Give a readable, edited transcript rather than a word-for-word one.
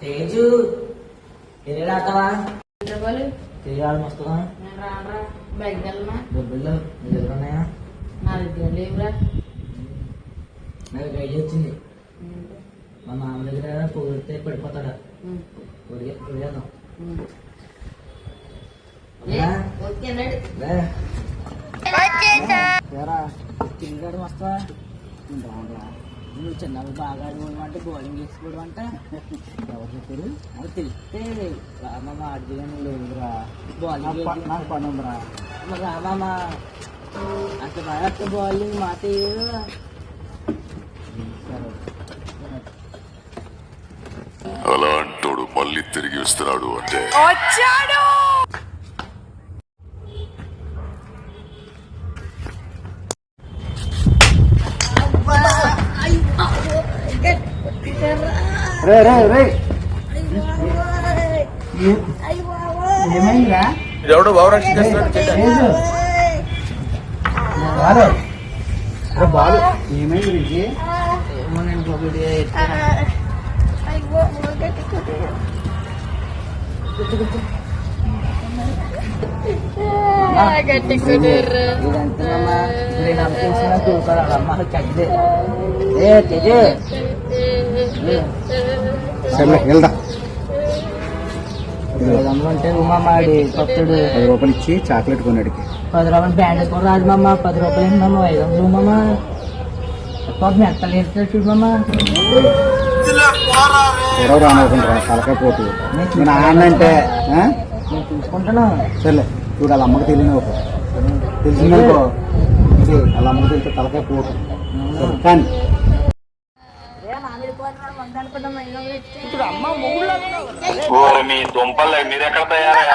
తేజు ఎరేడు ఆడతావా? తేజు ఆడడం వస్తుందా? డబ్బులు నీ దగ్గర ఉన్నాయా? నా దగ్గర లేవురా. నాకు ఐడియా వచ్చింది. మా మామ దగ్గర పొగిడితే పడిపోతాడా? పొడిగేద్దాం. తిరిగాడు వస్తావా? నువ్వు చిన్నప్పుడు బాగా ఆడుకోవడం బౌలింగ్ చేసుకోవడం అంట. ఎవరు చెప్పారు? అది తెలిస్తే రామమ్మ ఆడిగానే లేదురా. బౌలింగ్ నాకు పని ఉందిరా. రామమ్మ అంత బాగా బౌలింగ్ మాట అలా అంటాడు మళ్ళీ తిరిగి వస్తున్నాడు అంటే వచ్చాడు. ఏమైందిరా? ఎవడో భావరక్షణ చేస్తున్నాడు. బాలు ఏమైంది? ఏమో నేను పొగిడి అంటే ఉమాడి కొత్తడు 10 రూపాయలు ఇచ్చి చాక్లెట్ కొన్నాడికి 10 రూపాయలు బ్యాండ్ కూడా రాదు మామ. 10 రూపాయలు మామ. 500 మామ. మెత్తలు చూడు మామ. ఎవరో రానుకుంటారా తలకాయ పోతు నేను ఆనంటే నేను చూసుకుంటాను. సరే చూడు వాళ్ళ అమ్మకి తెలియని తెలిసిందనుకో వాళ్ళ అమ్మకి తెలిస్తే తలకాయ పోతు కానీ మీ దుంపలు మీరెక్కడ తయారయ్యా?